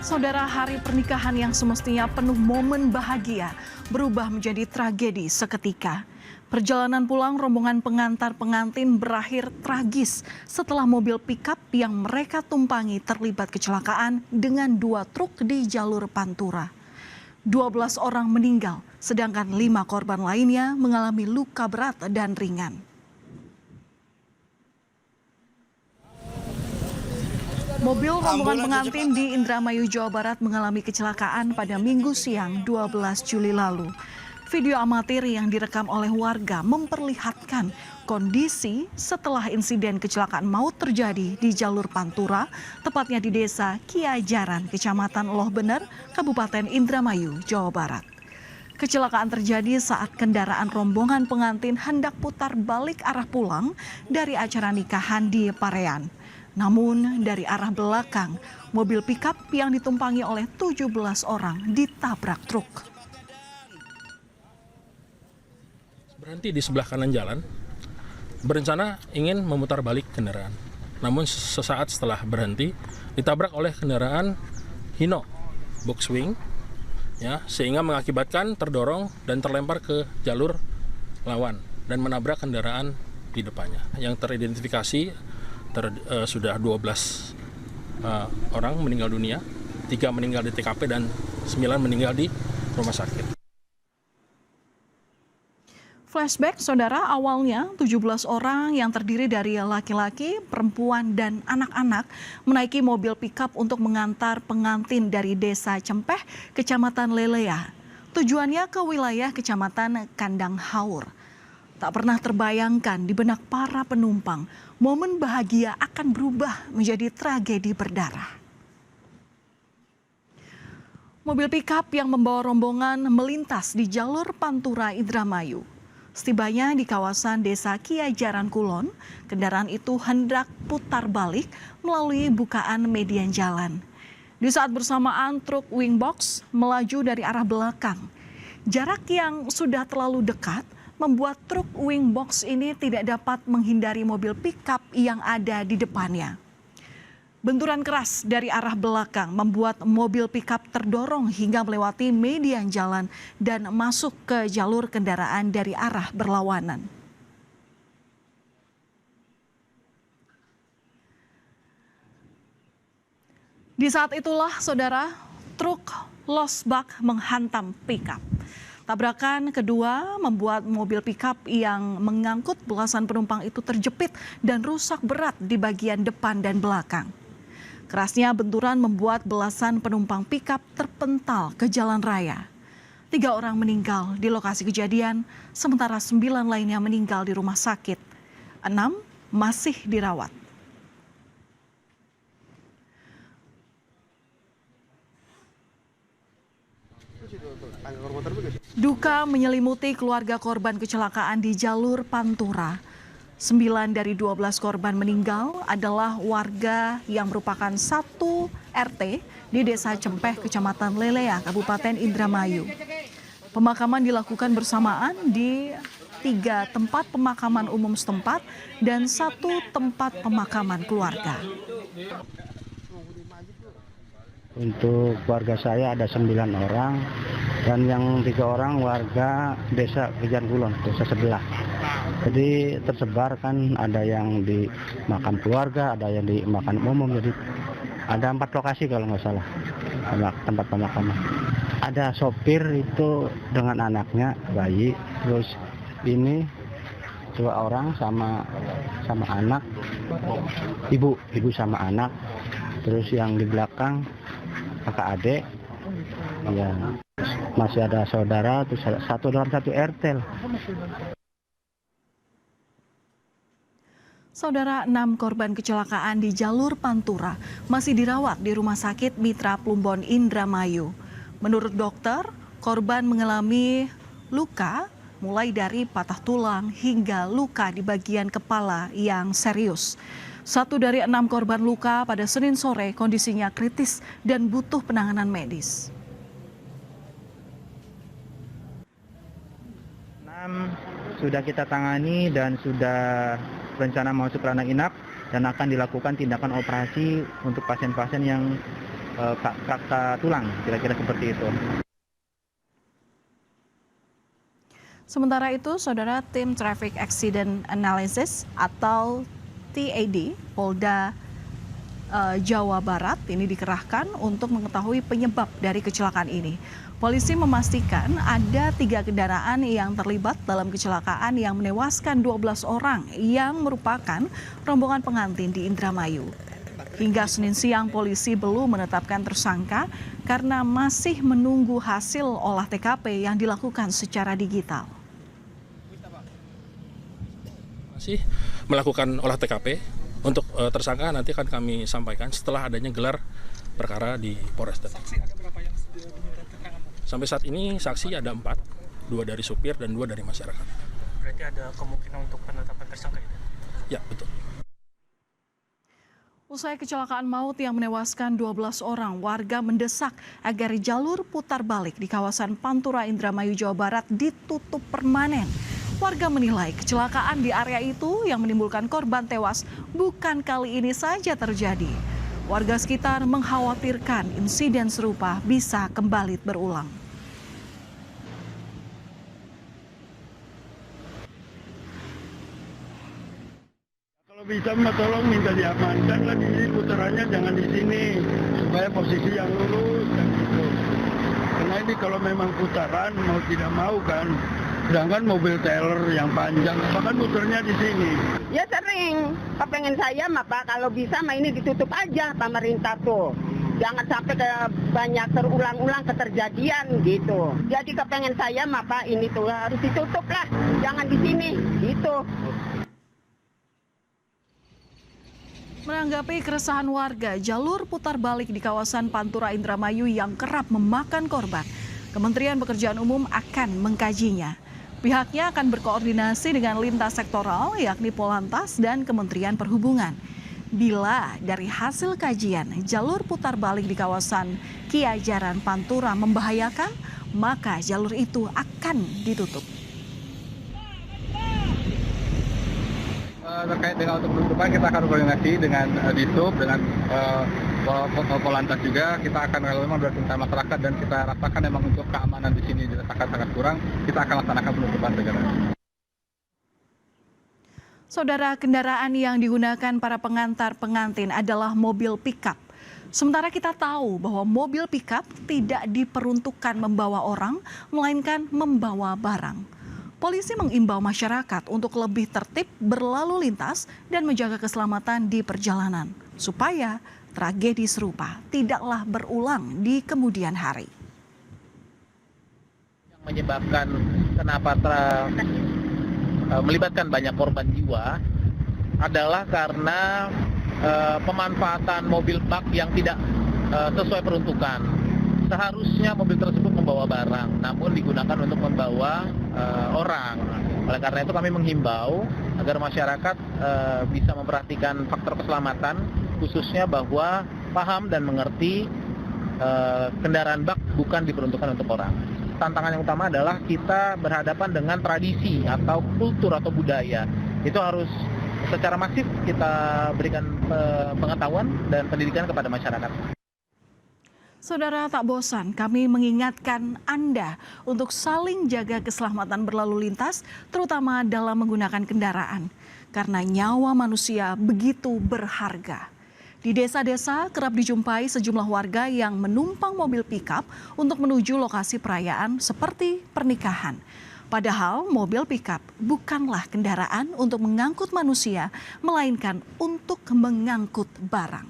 Saudara, hari pernikahan yang semestinya penuh momen bahagia berubah menjadi tragedi seketika. Perjalanan pulang rombongan pengantar pengantin berakhir tragis setelah mobil pickup yang mereka tumpangi terlibat kecelakaan dengan 2 truk di jalur Pantura. 12 orang meninggal, sedangkan 5 korban lainnya mengalami luka berat dan ringan. Mobil rombongan pengantin di Indramayu, Jawa Barat mengalami kecelakaan pada Minggu siang 12 Juli lalu. Video amatir yang direkam oleh warga memperlihatkan kondisi setelah insiden kecelakaan maut terjadi di jalur Pantura, tepatnya di Desa Kiajaran, Kecamatan Loh Bener, Kabupaten Indramayu, Jawa Barat. Kecelakaan terjadi saat kendaraan rombongan pengantin hendak putar balik arah pulang dari acara nikahan di Parean. Namun dari arah belakang, mobil pickup yang ditumpangi oleh 17 orang ditabrak truk. Berhenti di sebelah kanan jalan, berencana ingin memutar balik kendaraan. Namun sesaat setelah berhenti, ditabrak oleh kendaraan Hino Boxwing, ya, sehingga mengakibatkan terdorong dan terlempar ke jalur lawan dan menabrak kendaraan di depannya. Yang teridentifikasi sudah 12 orang meninggal dunia, 3 meninggal di TKP dan 9 meninggal di rumah sakit. Flashback, saudara, awalnya 17 orang yang terdiri dari laki-laki, perempuan, dan anak-anak menaiki mobil pickup untuk mengantar pengantin dari Desa Cempeh, Kecamatan Lelea. Tujuannya ke wilayah Kecamatan Kandang Haur. Tak pernah terbayangkan di benak para penumpang, momen bahagia akan berubah menjadi tragedi berdarah. Mobil pickup yang membawa rombongan melintas di jalur Pantura Indramayu. Setibanya di kawasan Desa Kiajaran Kulon, kendaraan itu hendak putar balik melalui bukaan median jalan. Di saat bersamaan truk wingbox melaju dari arah belakang. Jarak yang sudah terlalu dekat membuat truk wingbox ini tidak dapat menghindari mobil pickup yang ada di depannya. Benturan keras dari arah belakang membuat mobil pickup terdorong hingga melewati median jalan dan masuk ke jalur kendaraan dari arah berlawanan. Di saat itulah, saudara, truk losbak menghantam pickup. Tabrakan kedua membuat mobil pickup yang mengangkut belasan penumpang itu terjepit dan rusak berat di bagian depan dan belakang. Kerasnya benturan membuat belasan penumpang pickup terpental ke jalan raya. 3 orang meninggal di lokasi kejadian, sementara 9 lainnya meninggal di rumah sakit. 6 masih dirawat. Duka menyelimuti keluarga korban kecelakaan di jalur Pantura. 9 dari 12 korban meninggal adalah warga yang merupakan satu RT di Desa Cempeh, Kecamatan Lelea, Kabupaten Indramayu. Pemakaman dilakukan bersamaan di 3 tempat pemakaman umum setempat dan 1 tempat pemakaman keluarga. Untuk keluarga saya ada 9 orang dan yang 3 orang warga Desa Kiajaran Kulon, desa sebelah. Jadi tersebar kan, ada yang di makam keluarga, ada yang di makam umum, jadi ada 4 lokasi kalau nggak salah tempat pemakaman. Ada sopir itu dengan anaknya bayi, terus ini 2 orang sama anak, ibu sama anak, terus yang di belakang kakak adik, ya masih ada saudara, terus satu dalam satu RT. Saudara, 6 korban kecelakaan di jalur Pantura masih dirawat di Rumah Sakit Mitra Plumbon Indramayu. Menurut dokter, korban mengalami luka mulai dari patah tulang hingga luka di bagian kepala yang serius. 1 dari 6 korban luka pada Senin sore kondisinya kritis dan butuh penanganan medis. 6 sudah kita tangani dan sudah rencana masuk ranah inap dan akan dilakukan tindakan operasi untuk pasien-pasien yang kakak tulang, kira-kira seperti itu. Sementara itu, Saudara, tim Traffic Accident Analysis atau TAD Polda Jawa Barat ini dikerahkan untuk mengetahui penyebab dari kecelakaan ini. Polisi memastikan ada 3 kendaraan yang terlibat dalam kecelakaan yang menewaskan 12 orang yang merupakan rombongan pengantin di Indramayu. Hingga Senin siang polisi belum menetapkan tersangka karena masih menunggu hasil olah TKP yang dilakukan secara digital. Masih melakukan olah TKP. Untuk tersangka nanti akan kami sampaikan setelah adanya gelar perkara di Polres Depok. Saksi ada berapa yang diminta keterangan? Sampai saat ini saksi ada 4, 2 dari supir dan 2 dari masyarakat. Berarti ada kemungkinan untuk penetapan tersangka itu? Ya, betul. Usai kecelakaan maut yang menewaskan 12 orang, warga mendesak agar jalur putar balik di kawasan Pantura Indramayu, Jawa Barat ditutup permanen. Warga menilai kecelakaan di area itu yang menimbulkan korban tewas bukan kali ini saja terjadi. Warga sekitar mengkhawatirkan insiden serupa bisa kembali berulang. Kalau bisa tolong minta diamankan lagi, putarannya jangan di sini supaya posisi yang lurus dan gitu. Karena ini kalau memang putaran mau tidak mau kan, sedangkan mobil trailer yang panjang, bahkan muternya di sini. Ya sering, kepengen saya mah Pak kalau bisa mah ini ditutup aja pemerintah tuh. Jangan sampai banyak terulang-ulang keterjadian gitu. Jadi kepengen saya mah Pak ini tuh harus ditutup lah, jangan di sini gitu. Menanggapi keresahan warga, jalur putar balik di kawasan Pantura Indramayu yang kerap memakan korban, Kementerian Pekerjaan Umum akan mengkajinya. Pihaknya akan berkoordinasi dengan lintas sektoral yakni Polantas dan Kementerian Perhubungan. Bila dari hasil kajian jalur putar balik di kawasan Kiajaran Pantura membahayakan, maka jalur itu akan ditutup. Terkait dengan untuk penutupan kita akan koordinasi dengan Disub, dengan Polantas juga. Kita akan kalau memang bertindak masyarakat dan kita rasakan memang untuk keamanan di sini dirasakan sangat kurang, kita akan laksanakan penutupan segera. Saudara, kendaraan yang digunakan para pengantar-pengantin adalah mobil pickup. Sementara kita tahu bahwa mobil pickup tidak diperuntukkan membawa orang, melainkan membawa barang. Polisi mengimbau masyarakat untuk lebih tertib berlalu lintas dan menjaga keselamatan di perjalanan, supaya tragedi serupa tidaklah berulang di kemudian hari. Yang menyebabkan kenapa melibatkan banyak korban jiwa adalah karena pemanfaatan mobil bak yang tidak sesuai peruntukan. Seharusnya mobil tersebut membawa barang, namun digunakan untuk membawa orang. Oleh karena itu kami menghimbau agar masyarakat bisa memperhatikan faktor keselamatan, khususnya bahwa paham dan mengerti kendaraan bak bukan diperuntukkan untuk orang. Tantangan yang utama adalah kita berhadapan dengan tradisi atau kultur atau budaya. Itu harus secara masif kita berikan pengetahuan dan pendidikan kepada masyarakat. Saudara, tak bosan kami mengingatkan Anda untuk saling jaga keselamatan berlalu lintas, terutama dalam menggunakan kendaraan. Karena nyawa manusia begitu berharga. Di desa-desa kerap dijumpai sejumlah warga yang menumpang mobil pickup untuk menuju lokasi perayaan seperti pernikahan. Padahal mobil pickup bukanlah kendaraan untuk mengangkut manusia, melainkan untuk mengangkut barang.